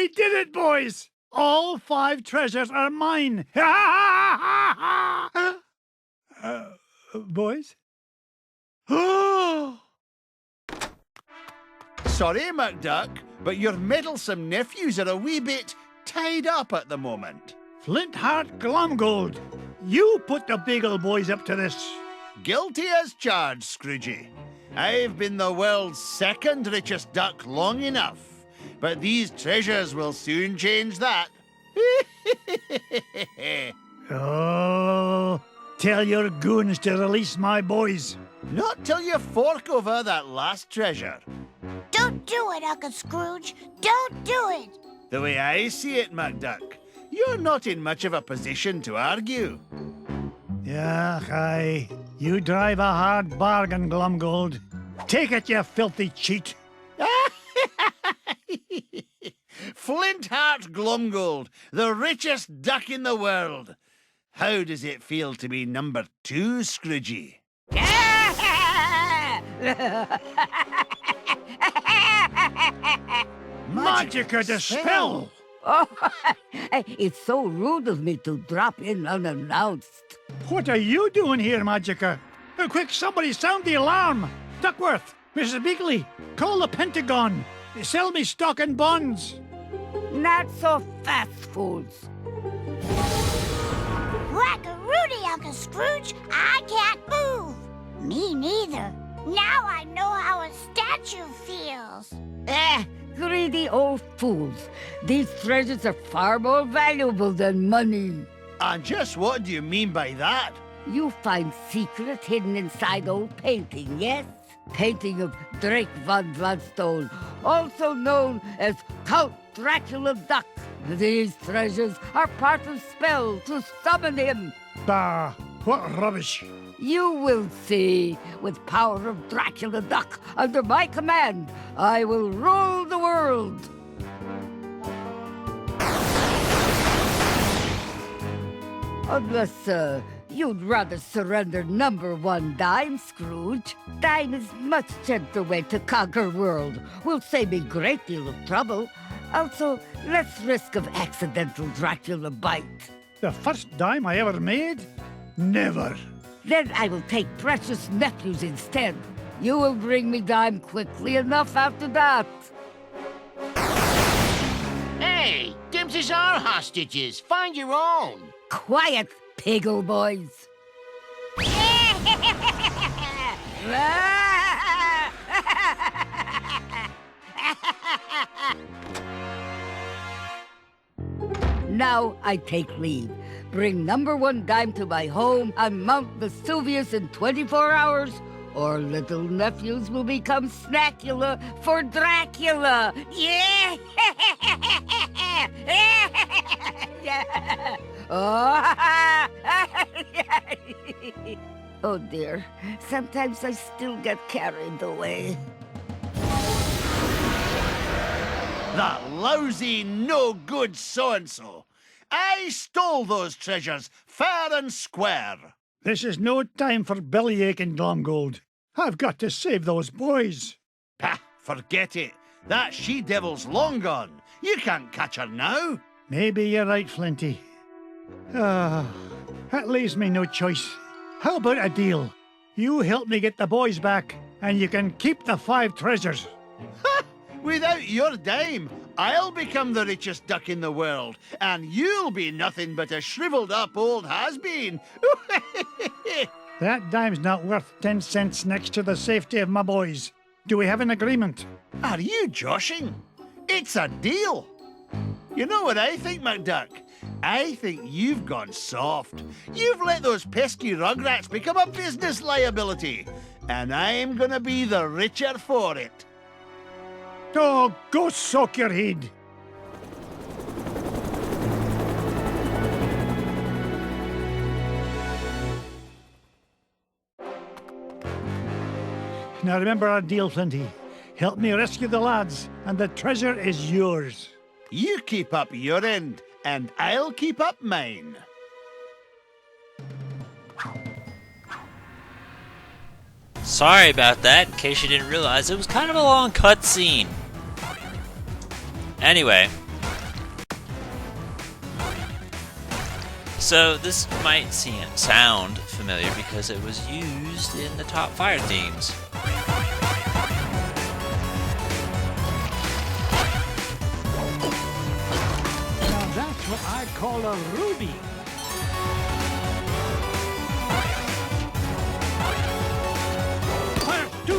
We did it, boys! All 5 treasures are mine! Boys? Sorry, McDuck, but your meddlesome nephews are a wee bit tied up at the moment. Flintheart Glumgold, you put the Beagle boys up to this. Guilty as charged, Scroogey. I've been the world's 2nd richest duck long enough, but these treasures will soon change that. Oh, tell your goons to release my boys. Not till you fork over that last treasure. Don't do it, Uncle Scrooge. Don't do it. The way I see it, McDuck, you're not in much of a position to argue. Yeah, aye. You drive a hard bargain, Glumgold. Take it, you filthy cheat. Flintheart Glumgold, the richest duck in the world. How does it feel to be number 2, Scroogey? Magica dispel! Oh, it's so rude of me to drop in unannounced. What are you doing here, Magica? Quick, somebody sound the alarm! Duckworth, Mrs. Beakley, call the Pentagon. Sell me stock and bonds. Not so fast, fools. Whack-a-rooney, Uncle Scrooge. I can't move. Me neither. Now I know how a statue feels. Greedy old fools. These treasures are far more valuable than money. And just what do you mean by that? You find secret hidden inside old painting, yes? Painting of Drake von Gladstone, also known as Count Dracula Duck. These treasures are part of spell to summon him. Bah, what rubbish. You will see. With power of Dracula Duck under my command, I will rule the world. Unless, you'd rather surrender number 1 dime, Scrooge. Dime is much gentler way to conquer world. Will save me great deal of trouble. Also, less risk of accidental Dracula bite. The first dime I ever made? Never. Then I will take precious nephews instead. You will bring me dime quickly enough after that. Hey, Dimses are hostages. Find your own. Quiet, Piggle boys. Now I take leave. Bring number 1 dime to my home on Mount Vesuvius in 24 hours, or little nephews will become Snackula for Dracula. Yeah! Oh dear, sometimes I still get carried away. That lousy, no-good so-and-so. I stole those treasures fair and square. This is no time for bellyaching, Glumgold. I've got to save those boys. Pah, forget it. That she-devil's long gone. You can't catch her now. Maybe you're right, Flinty. That leaves me no choice. How about a deal? You help me get the boys back, and you can keep the 5 treasures. Ha! Without your dime, I'll become the richest duck in the world, and you'll be nothing but a shriveled-up old has-been. That dime's not worth 10 cents next to the safety of my boys. Do we have an agreement? Are you joshing? It's a deal. You know what I think, McDuck? I think you've gone soft. You've let those pesky rugrats become a business liability, and I'm gonna be the richer for it. Oh, go soak your head. Now remember our deal, Flinty. Help me rescue the lads, and the treasure is yours. You keep up your end, and I'll keep up mine. Sorry about that, in case you didn't realize, it was kind of a long cutscene. Anyway, So this might sound familiar because it was used in the top fire themes. Now that's what I call a ruby. Part 2.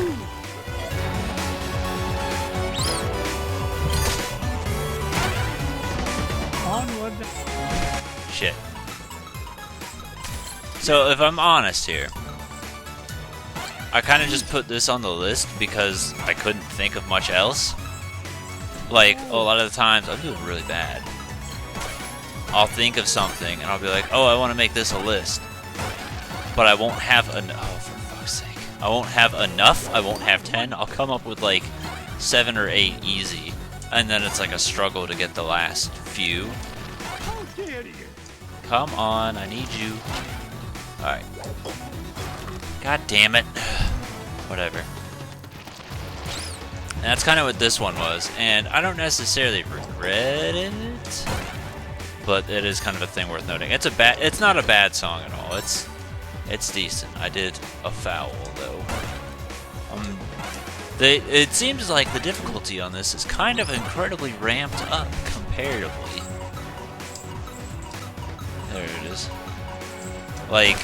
Onward. Shit. So if I'm honest here, I kind of just put this on the list because I couldn't think of much else. Like, a lot of the times, I'm doing really bad. I'll think of something, and I'll be like, oh, I want to make this a list. But I won't have enough. Oh, for fuck's sake. I won't have enough. I won't have 10. I'll come up with, like, 7 or 8 easy. And then it's like a struggle to get the last few. How dare you? Come on, I need you. Alright. God damn it. Whatever. And that's kind of what this one was, and I don't necessarily regret it, but it is kind of a thing worth noting. It's not a bad song at all. It's decent. I did a foul though. It seems like the difficulty on this is kind of incredibly ramped up comparatively. There it is. Like,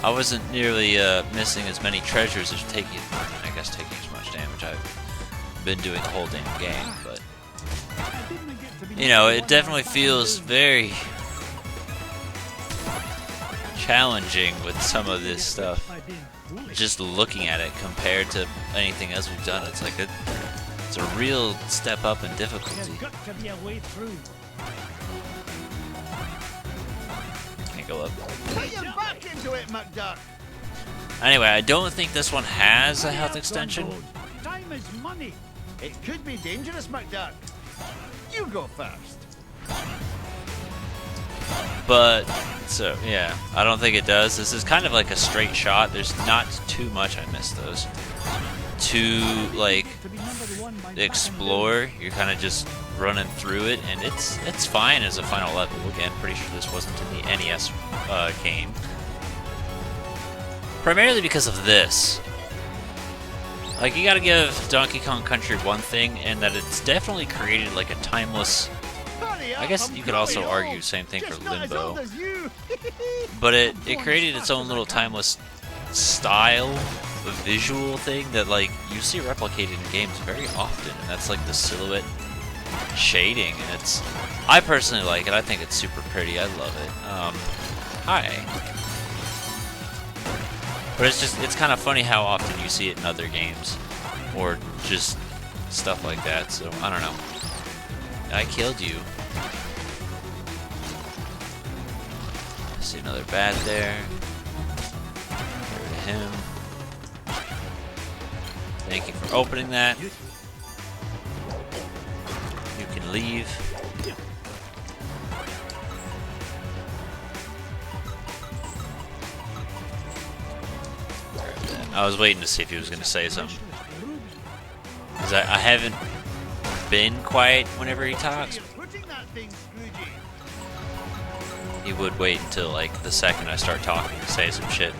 I wasn't nearly missing as many treasures as taking as much damage. I've been doing the whole damn game, but you know, it definitely feels very challenging with some of this stuff. Just looking at it compared to anything else we've done, it's like it's a real step up in difficulty. There's got to be a way through. Can't go up. Put your back into it, McDuck. Anyway, I don't think this one has a health extension. Time is money. It could be dangerous, McDuck. You go first. But, so, yeah, I don't think it does. This is kind of like a straight shot. There's not too much. I missed those. To, like, explore, you're kind of just running through it, and it's fine as a final level. Again, pretty sure this wasn't in the NES game. Primarily because of this. Like, you gotta give Donkey Kong Country one thing, and that it's definitely created like a timeless... I guess you could also argue same thing for Limbo. But it created its own little timeless style, visual thing that like you see replicated in games very often, and that's like the silhouette shading, and I personally like it. I think it's super pretty. I love it. Hi. But it's kind of funny how often you see it in other games, or just stuff like that, so I don't know. I killed you. See another bat there. Get rid of him. Thank you for opening that. You can leave. I was waiting to see if he was going to say something. Because I haven't been quiet whenever he talks. He would wait until like the second I start talking to say some shit.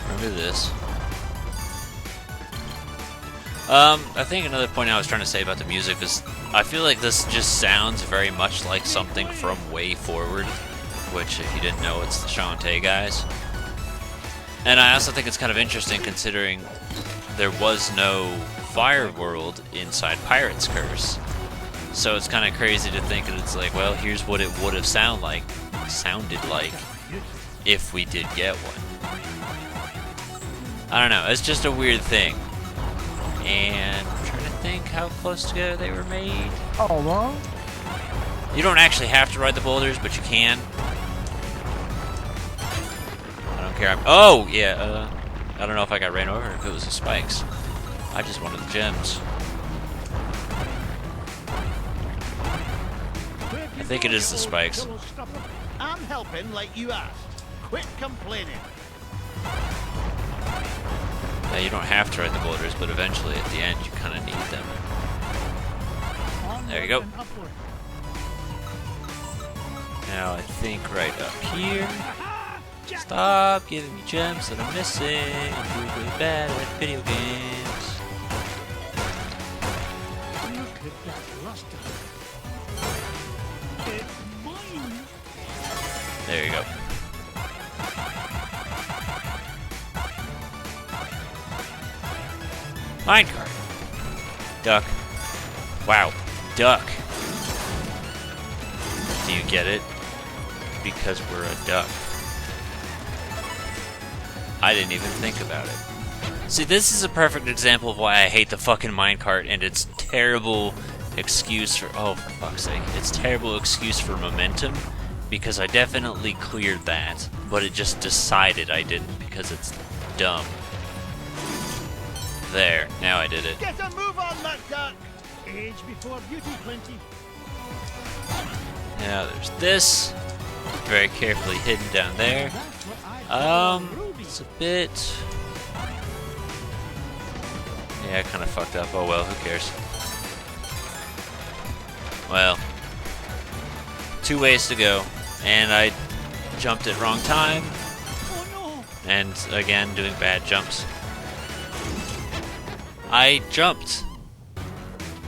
Remember this. I think another point I was trying to say about the music is I feel like this just sounds very much like something from Way Forward, which if you didn't know, it's the Shantae guys. And I also think it's kind of interesting considering there was no Fire World inside Pirate's Curse. So it's kind of crazy to think that it's like, well, here's what it would have sounded like if we did get one. I don't know, it's just a weird thing. And I'm trying to think how close together they were made. Oh, well. You don't actually have to ride the boulders, but you can. I don't care. Oh, yeah, I don't know if I got ran over if it was the spikes. I just wanted the gems. I think it is the spikes. I'm helping like you asked. Quit complaining. Yeah, you don't have to ride the boulders, but eventually at the end you kind of need them. There you go. and upward. Now I think right up here. Stop giving me gems that I'm missing. I'm doing really bad at video games. Look at that luster. It's mine. There you go. Minecart. Duck. Wow. Duck. Do you get it? Because we're a duck. I didn't even think about it. See, this is a perfect example of why I hate the fucking minecart and its terrible excuse for... Oh, for fuck's sake. It's terrible excuse for momentum, because I definitely cleared that, but it just decided I didn't because it's dumb. There, now I did it. Get a move on, McDuck! Age before beauty, plenty. Now there's this. Very carefully hidden down there. That's what I call a ruby. It's a bit... Yeah, I kind of fucked up. Oh well, who cares? Well, 2 ways to go, and I jumped at wrong time, Oh no! and again, doing bad jumps. I jumped!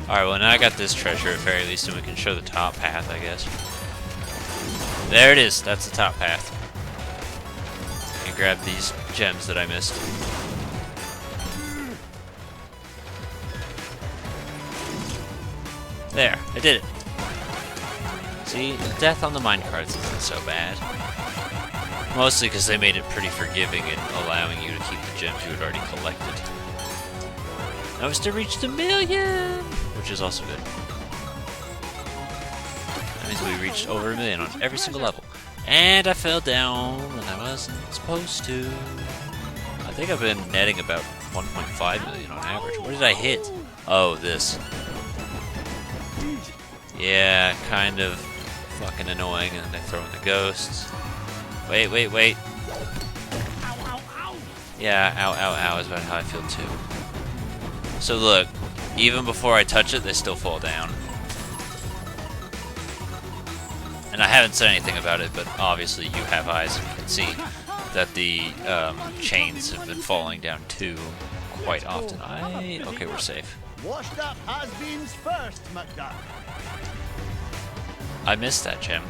Alright, well now I got this treasure at very least, and we can show the top path, I guess. There it is, that's the top path. And grab these gems that I missed. There, I did it. See, death on the minecarts isn't so bad. Mostly because they made it pretty forgiving in allowing you to keep the gems you had already collected. Now it's to reach the 1,000,000! Which is also good. That means we reached over 1,000,000 on every single level. And I fell down when I wasn't supposed to. I think I've been netting about 1.5 million on average. What did I hit? Oh, this. Yeah, kind of fucking annoying, and then they throw in the ghosts. Wait. Ow, ow, ow! Yeah, ow is about how I feel too. So look, even before I touch it, they still fall down. And I haven't said anything about it, but obviously you have eyes and can see that the chains have been falling down too quite often. Okay, we're safe. Washed up has-beens first, McDuck. I missed that gem.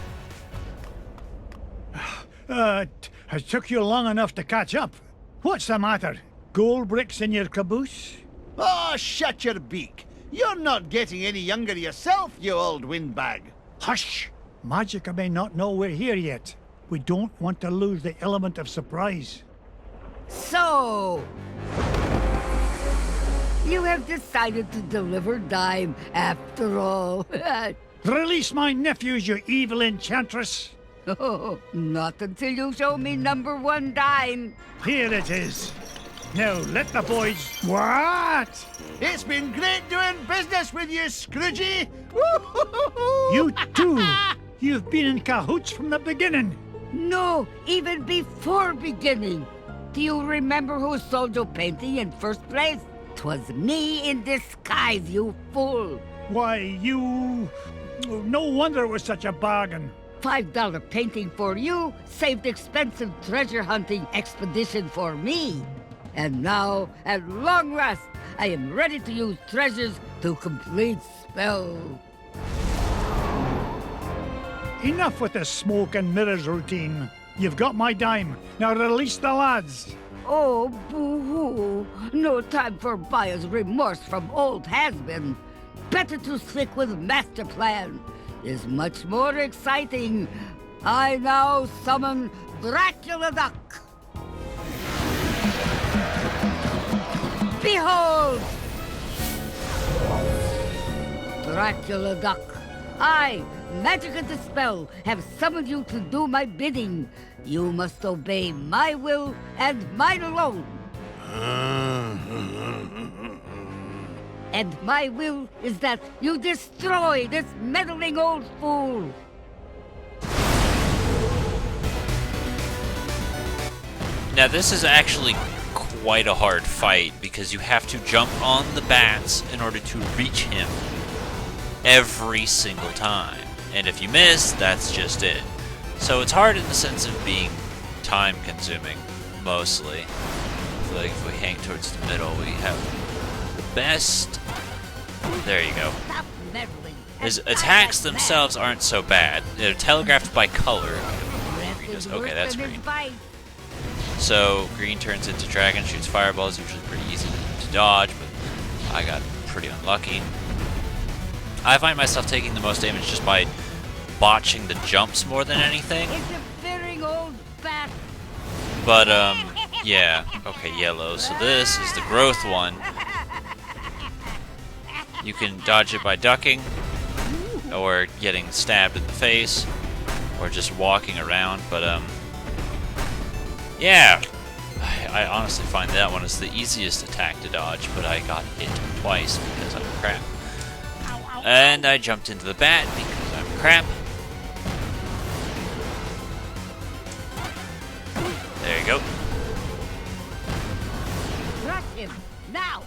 It took you long enough to catch up. What's the matter? Gold bricks in your caboose? Oh, shut your beak. You're not getting any younger yourself, you old windbag. Hush! Magica may not know we're here yet. We don't want to lose the element of surprise. So, you have decided to deliver dime after all. Release my nephews, you evil enchantress! Oh, not until you show me number 1 dime. Here it is. Now let the boys... What? It's been great doing business with you, Scroogey. You too! You've been in cahoots from the beginning. No, even before beginning. Do you remember who sold your painting in first place? 'Twas me in disguise, you fool. Why, you... No wonder it was such a bargain. $5 painting for you saved expensive treasure hunting expedition for me. And now, at long last, I am ready to use treasures to complete spell. Enough with the smoke and mirrors routine. You've got my dime. Now release the lads. Oh, boo-hoo. No time for buyer's remorse from old has-been. Better to stick with master plan. Is much more exciting. I now summon Dracula Duck. Behold! Dracula Duck, I, Magica Dispel, have summoned you to do my bidding. You must obey my will and mine alone. And my will is that you destroy this meddling old fool. Now this is actually quite a hard fight because you have to jump on the bats in order to reach him. every single time. And if you miss, that's just it. So it's hard in the sense of being time consuming, mostly. I feel like if we hang towards the middle, we have the best. There you go. Stop meddling. His attacks themselves aren't so bad. They're telegraphed by color. Okay, that's green. So green turns into dragon, shoots fireballs, usually pretty easy to dodge, but I got pretty unlucky. I find myself taking the most damage just by botching the jumps more than anything. It's a very old bat. But yeah. Okay, yellow. So this is the growth one. You can dodge it by ducking, or getting stabbed in the face, or just walking around, but yeah, I honestly find that one is the easiest attack to dodge, but I got hit twice because I'm crap. And I jumped into the bat because I'm crap. There you go. Rush him now.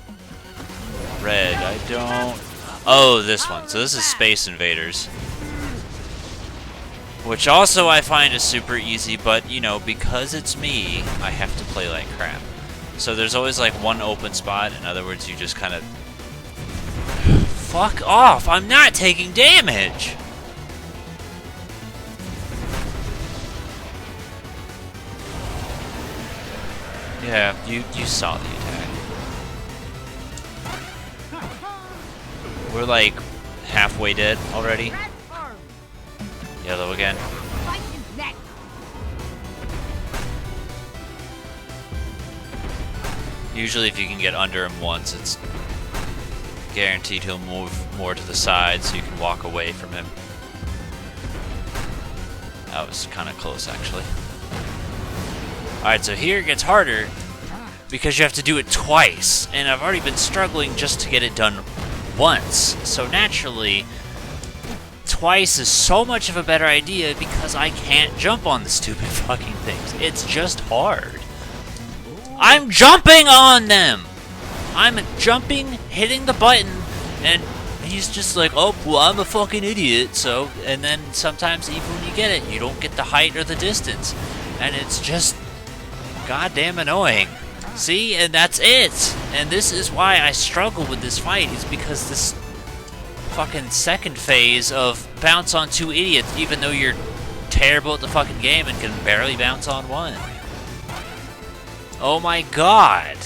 Red, I don't... Oh, this one. So this is Space Invaders. Which also I find is super easy, but, you know, because it's me, I have to play like crap. So there's always like one open spot. In other words, you just kind of... Fuck off! I'm not taking damage! Yeah, you saw the attack. We're like halfway dead already. Transform. Yellow again. Fight his neck. Usually if you can get under him once, it's guaranteed he'll move more to the side so you can walk away from him. That was kind of close, actually. Alright, so here it gets harder because you have to do it twice, and I've already been struggling just to get it done once. So naturally, twice is so much of a better idea because I can't jump on the stupid fucking things. It's just hard. I'm jumping on them! I'm jumping, hitting the button, and he's just like, oh, well, I'm a fucking idiot, so... And then sometimes even when you get it, you don't get the height or the distance. And it's just goddamn annoying. See? And that's it! And this is why I struggle with this fight, is because this fucking second phase of bounce on two idiots, even though you're terrible at the fucking game and can barely bounce on one. Oh my god!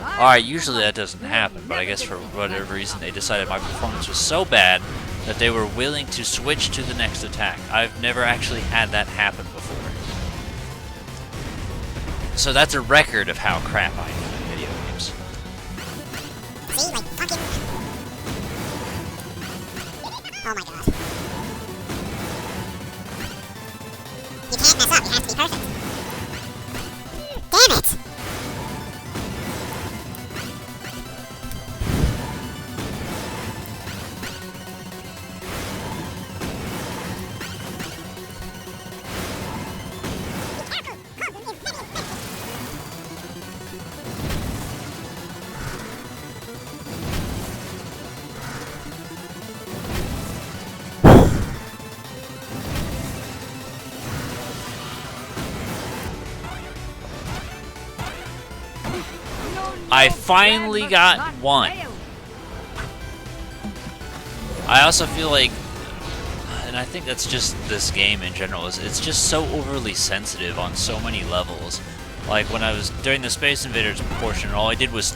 Alright, usually that doesn't happen, but I guess for whatever reason they decided my performance was so bad that they were willing to switch to the next attack. I've never actually had that happen before. So that's a record of how crap I am in video games. See, like fucking... Oh my god. You can't mess up, you have to be perfect. Damn it! I finally got one. I also feel like, and I think that's just this game in general, is it's just so overly sensitive on so many levels. Like when I was during the Space Invaders portion, all I did was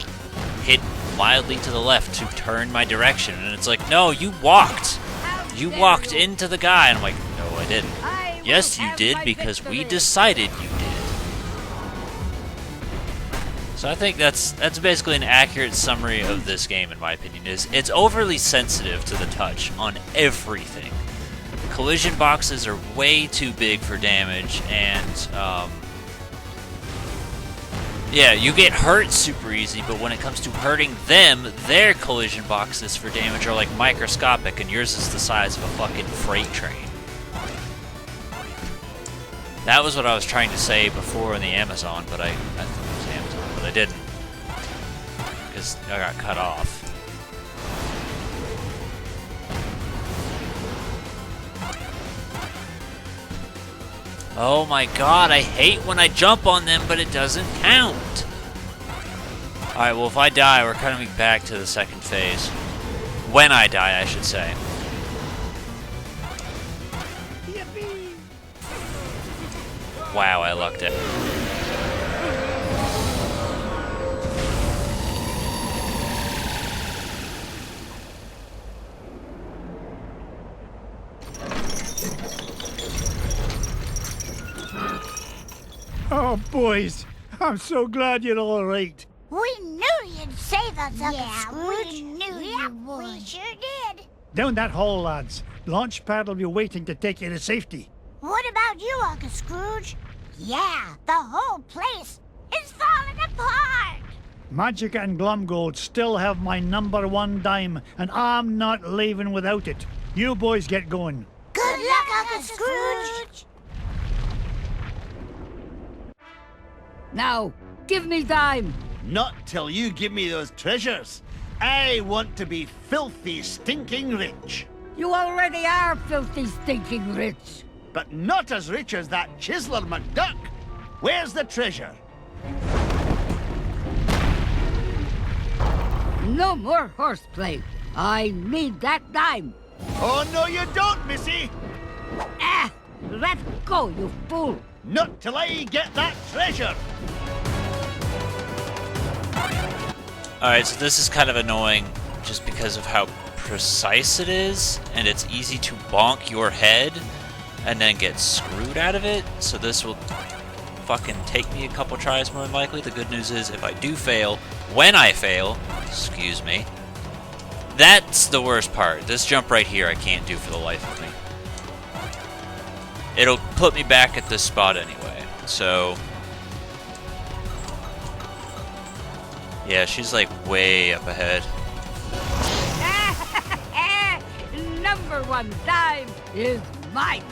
hit mildly to the left to turn my direction, and it's like, no, you walked. You walked into the guy, and I'm like, no, I didn't. Yes, you did, because we decided you did. So I think that's basically an accurate summary of this game, in my opinion. Is it's overly sensitive to the touch on everything. Collision boxes are way too big for damage, and yeah, you get hurt super easy, but when it comes to hurting them, their collision boxes for damage are like microscopic, and yours is the size of a fucking freight train. That was what I was trying to say before in the Amazon, but I think it was Amazon, but I didn't, because I got cut off. Oh my god, I hate when I jump on them, but it doesn't count. Alright, well, if I die, we're coming back to the second phase. When I die, I should say. Yippee! Wow, I lucked it. Oh, boys, I'm so glad you're all right. We knew you'd save us, Uncle Scrooge. We knew you would. We sure did. Down that hole, lads. Launchpad will be waiting to take you to safety. What about you, Uncle Scrooge? Yeah, the whole place is falling apart. Magica and Glumgold still have my #1 dime, and I'm not leaving without it. You boys get going. Good luck, Uncle Scrooge. Now, give me dime. Not till you give me those treasures. I want to be filthy, stinking rich. You already are filthy, stinking rich. But not as rich as that chiseler McDuck. Where's the treasure? No more horseplay. I need that dime. Oh, no, you don't, missy. Ah! Let go, you fool. Not till I get that treasure. Alright, so this is kind of annoying just because of how precise it is, and it's easy to bonk your head and then get screwed out of it. So this will fucking take me a couple tries more than likely. The good news is if I do fail, when I fail, excuse me, that's the worst part. This jump right here I can't do for the life of me. It'll put me back at this spot anyway, so... yeah, she's like way up ahead. #1 dime is mine.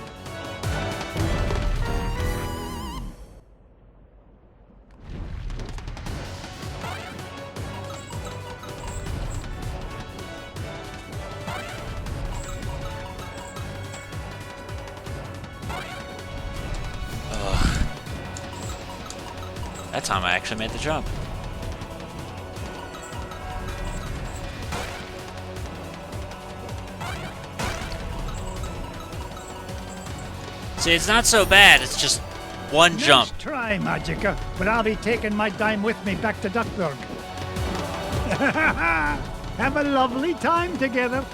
That time I actually made the jump. See, it's not so bad, it's just one jump. Nice try, Magica, but I'll be taking my dime with me back to Duckburg. Have a lovely time together.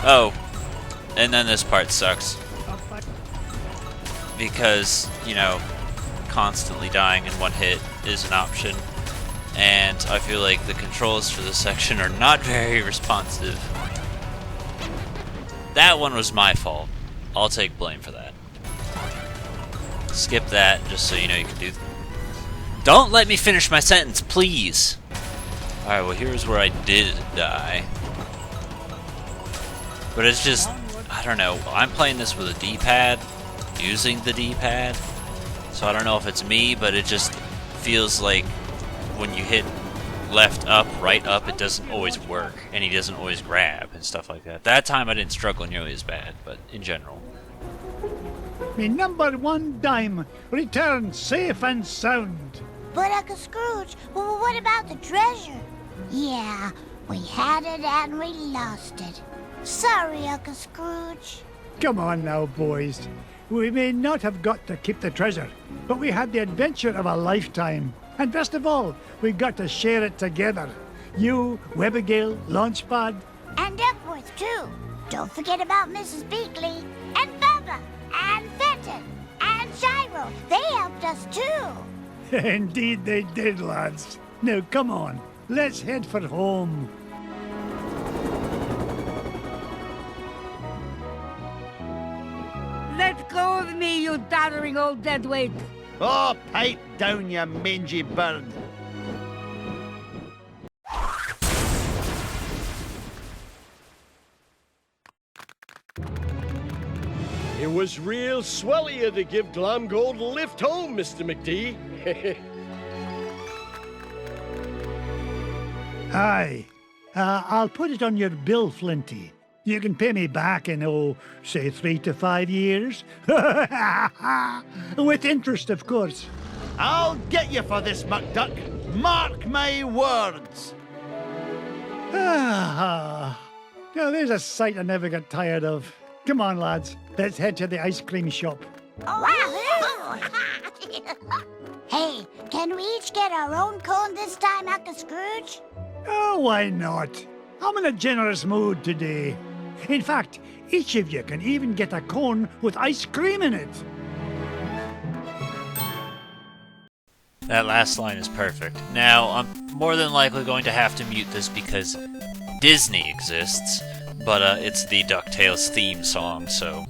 Oh, and then this part sucks. Because, you know, constantly dying in one hit is an option. And I feel like the controls for this section are not very responsive. That one was my fault. I'll take blame for that. Skip that, just so you know you can do... Don't let me finish my sentence, please! Alright, well here's where I did die. But it's just... I don't know. I'm playing this with a D-pad, using the D-pad. So I don't know if it's me, but it just feels like when you hit left up, right up, it doesn't always work. And he doesn't always grab and stuff like that. That time I didn't struggle nearly as bad, but in general. Me #1 dime returned safe and sound. But Uncle Scrooge, what about the treasure? Yeah, we had it and we lost it. Sorry, Uncle Scrooge. Come on now, boys. We may not have got to keep the treasure, but we had the adventure of a lifetime. And best of all, we got to share it together. You, Webigail, Launchpad. And Duckworth, too. Don't forget about Mrs. Beakley, and Bubba, and Fenton, and Gyro. They helped us, too. Indeed they did, lads. Now, come on. Let's head for home. Let go of me, you doddering old deadweight. Oh, pipe down, you mangy bird. It was real swell of you to give Glomgold a lift home, Mr. McD. Aye. I'll put it on your bill, Flinty. You can pay me back in, say 3 to 5 years. With interest, of course. I'll get you for this, McDuck. Mark my words. Now, there's a sight I never get tired of. Come on, lads. Let's head to the ice cream shop. Wahoo! Hey, can we each get our own cone this time, Uncle Scrooge? Oh, why not? I'm in a generous mood today. In fact, each of you can even get a cone with ice cream in it. That last line is perfect. Now, I'm more than likely going to have to mute this because Disney exists, but it's the DuckTales theme song, so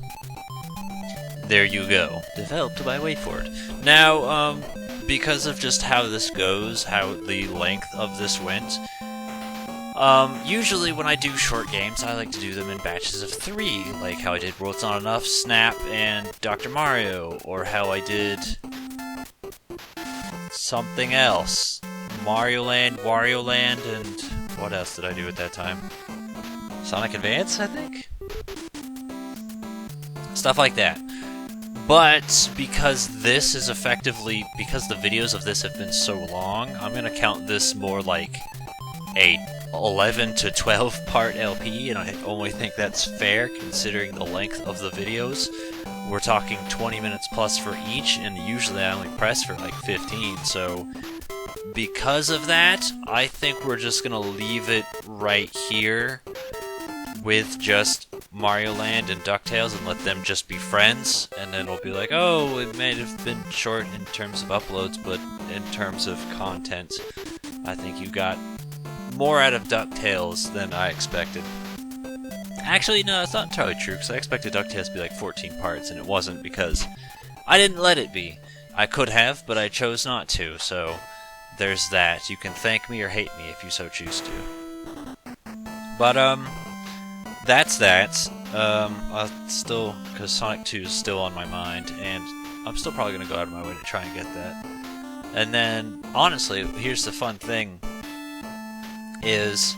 there you go. Developed by Wayford. Now, because of just how this goes, how the length of this went, usually when I do short games, I like to do them in batches of 3, like how I did World's Not Enough, Snap, and Dr. Mario, or how I did something else. Mario Land, Wario Land, and what else did I do at that time? Sonic Advance, I think? Stuff like that. But because this is effectively, because the videos of this have been so long, I'm gonna count this more like a 11 to 12 part LP, and I only think that's fair considering the length of the videos. We're talking 20 minutes plus for each, and usually I only press for like 15, so because of that, I think we're just gonna leave it right here with just Mario Land and DuckTales and let them just be friends, and then we'll be like, oh, it may have been short in terms of uploads, but in terms of content, I think you got more out of DuckTales than I expected. Actually, no, that's not entirely true, because I expected DuckTales to be like 14 parts, and it wasn't because I didn't let it be. I could have, but I chose not to, so there's that. You can thank me or hate me if you so choose to. But, that's that. I'll still, because Sonic 2 is still on my mind, and I'm still probably going to go out of my way to try and get that. And then, honestly, here's the fun thing, is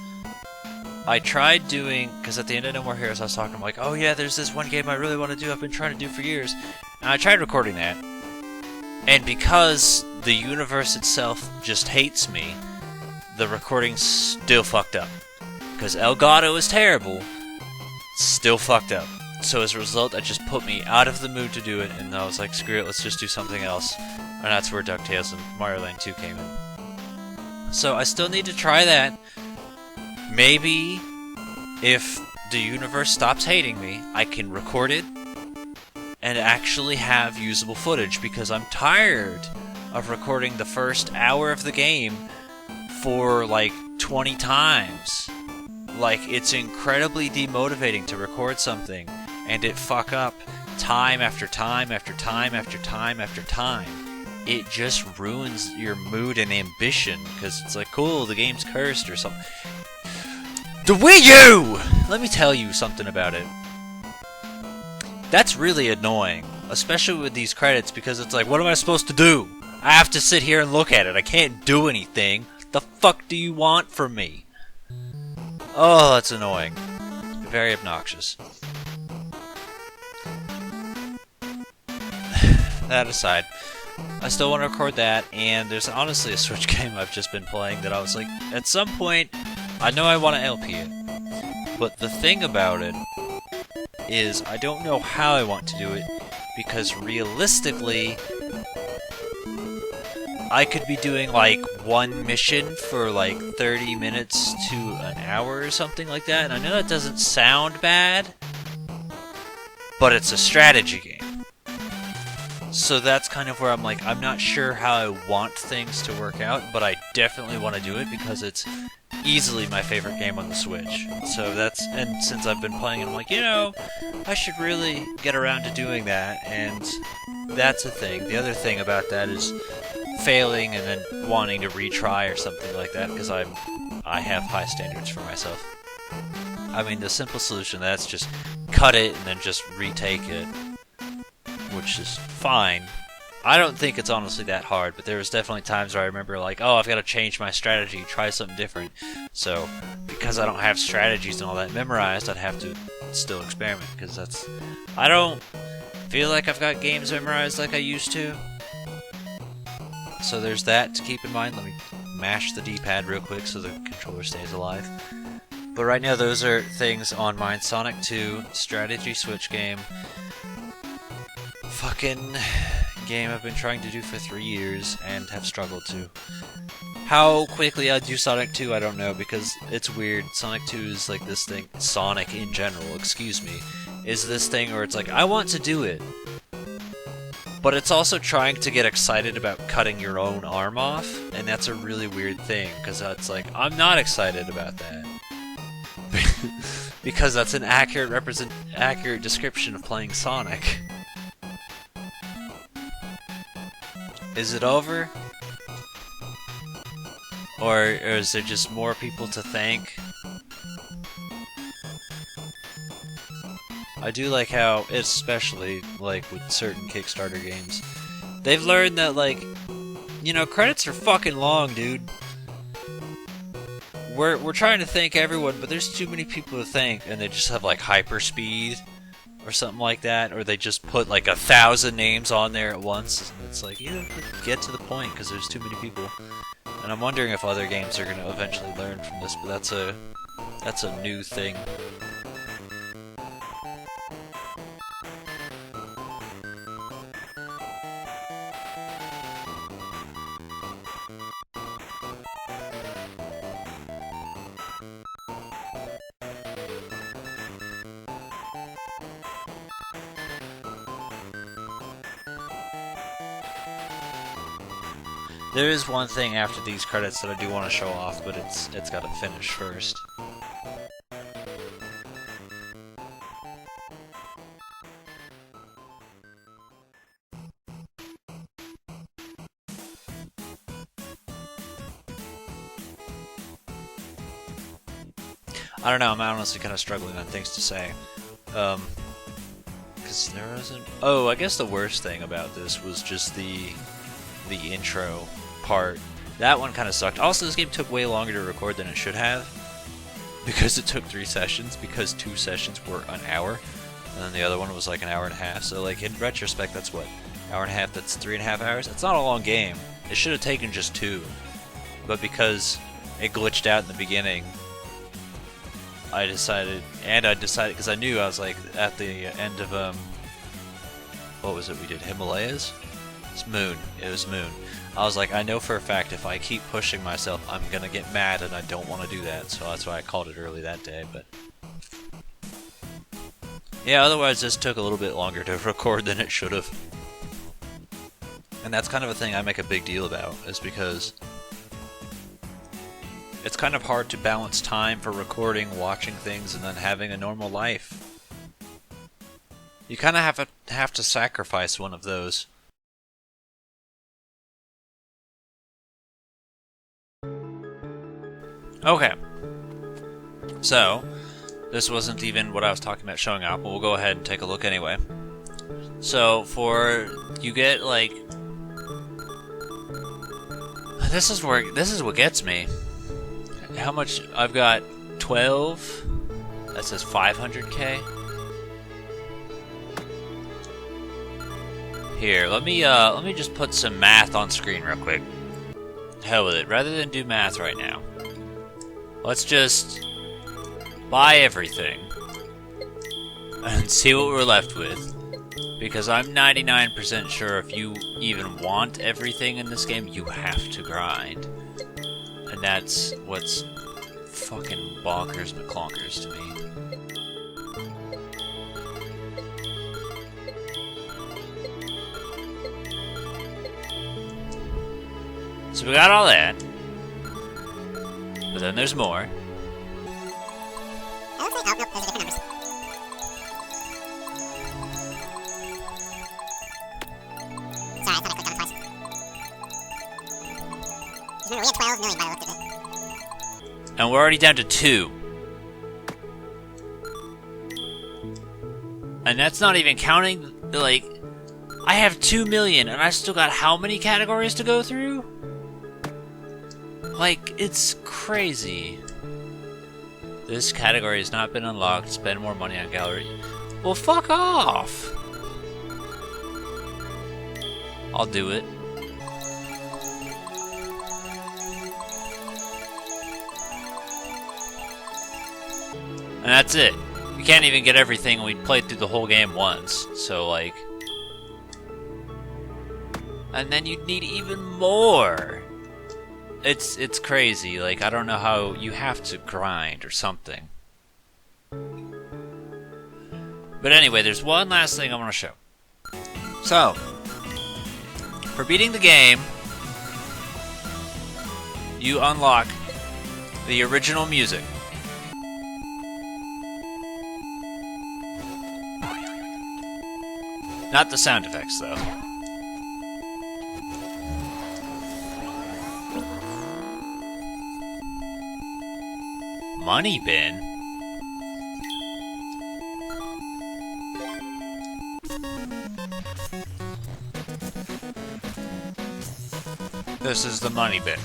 I tried doing, because at the end of No More Heroes I was talking, I'm like, oh yeah, there's this one game I really want to do, I've been trying to do for years, and I tried recording that, and because the universe itself just hates me, the recording's still fucked up. Because Elgato is terrible, still fucked up. So as a result, that just put me out of the mood to do it, and I was like, screw it, let's just do something else. And that's where DuckTales and Mario Land 2 came in. So I still need to try that. Maybe, if the universe stops hating me, I can record it and actually have usable footage, because I'm tired of recording the first hour of the game for like 20 times. Like, it's incredibly demotivating to record something and it fuck up time after time after time after time after time. It just ruins your mood and ambition, because it's like, cool, the game's cursed or something. The Wii U! Let me tell you something about it. That's really annoying, especially with these credits, because it's like, what am I supposed to do? I have to sit here and look at it. I can't do anything. The fuck do you want from me? Oh, that's annoying. Very obnoxious. That aside, I still want to record that, and there's honestly a Switch game I've just been playing that I was like, at some point, I know I want to LP it. But the thing about it is, I don't know how I want to do it, because realistically, I could be doing like one mission for like 30 minutes to an hour or something like that, and I know that doesn't sound bad, but it's a strategy game. So that's kind of where I'm like, I'm not sure how I want things to work out, but I definitely want to do it because it's easily my favorite game on the Switch. So that's, and since I've been playing it, I'm like, you know, I should really get around to doing that, and that's a thing. The other thing about that is failing and then wanting to retry or something like that, because I have high standards for myself. I mean, the simple solution, that's just cut it and then just retake it, which is fine, I don't think it's honestly that hard, but there was definitely times where I remember like, oh, I've got to change my strategy, try something different. So, because I don't have strategies and all that memorized, I'd have to still experiment, because I don't feel like I've got games memorized like I used to. So there's that to keep in mind. Let me mash the D-pad real quick so the controller stays alive. But right now, those are things on mine. Sonic 2, strategy switch game. Fucking game I've been trying to do for 3 years and have struggled to. How quickly I do Sonic 2, I don't know, because it's weird. Sonic 2 is like this thing. Sonic in general, excuse me, is this thing where it's like, I want to do it. But it's also trying to get excited about cutting your own arm off, and that's a really weird thing, because it's like, I'm not excited about that. Because that's an accurate description of playing Sonic. Is it over? Or is there just more people to thank? I do like how, especially like with certain Kickstarter games, they've learned that, like, you know, credits are fucking long, dude. We're trying to thank everyone, but there's too many people to thank, and they just have like hyperspeed or something like that, or they just put like 1,000 names on there at once. And it's like, you know, get to the point, because there's too many people. And I'm wondering if other games are going to eventually learn from this, but that's a new thing. There is one thing after these credits that I do want to show off, but it's got to finish first. I don't know, I'm honestly kind of struggling on things to say. Because there wasn't... Oh, I guess the worst thing about this was just the intro part. That one kind of sucked. Also, this game took way longer to record than it should have, because it took 3 sessions, because 2 sessions were an hour, and then the other one was like an hour and a half. So like in retrospect, that's what, hour and a half, that's 3.5 hours. It's not a long game. It should have taken just 2, but because it glitched out in the beginning, I decided, because I knew, I was like, at the end of what was it we did, Himalayas? It's Moon. It was Moon. I was like, I know for a fact if I keep pushing myself, I'm gonna get mad, and I don't want to do that, so that's why I called it early that day. But yeah, otherwise this took a little bit longer to record than it should have. And that's kind of a thing I make a big deal about, is because it's kind of hard to balance time for recording, watching things, and then having a normal life. You kind of have to sacrifice one of those. Okay, so this wasn't even what I was talking about showing up, but we'll go ahead and take a look anyway. So you get like, this is what gets me. How much I've got? 12. That says 500k. Here, let me just put some math on screen real quick. Hell with it. Rather than do math right now, let's just buy everything and see what we're left with. Because I'm 99% sure if you even want everything in this game, you have to grind. And that's what's fucking bonkers McClonkers to me. So we got all that. But then there's more. It looks like, oh, nope, those are different numbers. Sorry, I thought I clicked on it twice. Remember, we had 12 million by the look of it. And we're already down to 2. And that's not even counting, like, I have 2 million and I still got how many categories to go through? Like, it's crazy. This category has not been unlocked. Spend more money on gallery. Well, fuck off! I'll do it. And that's it. We can't even get everything, and we played through the whole game once. So, like... And then you'd need even more! It's crazy. Like, I don't know how... You have to grind or something. But anyway, there's one last thing I want to show. So... For beating the game... You unlock... the original music. Not the sound effects, though. Money bin? This is the money bin.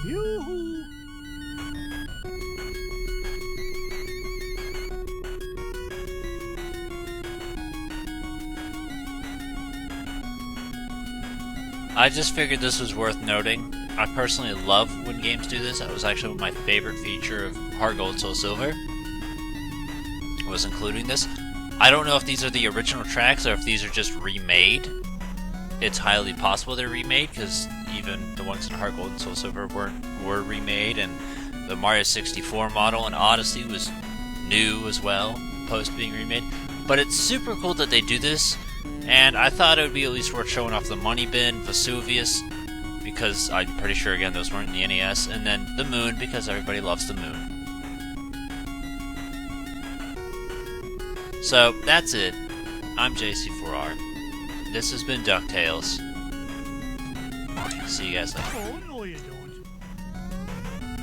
Yoo-hoo! I just figured this was worth noting. I personally love when games do this. That was actually my favorite feature of Heart Gold Soul Silver, was including this. I don't know if these are the original tracks or if these are just remade. It's highly possible they're remade, because even the ones in Heart Gold and Soul Silver were remade, and the Mario 64 model in Odyssey was new as well, post being remade. But it's super cool that they do this, and I thought it would be at least worth showing off the Money Bin, Vesuvius, because I'm pretty sure, again, those weren't in the NES, and then the Moon, because everybody loves the Moon. So, that's it. I'm JC4R. This has been DuckTales. See you guys later.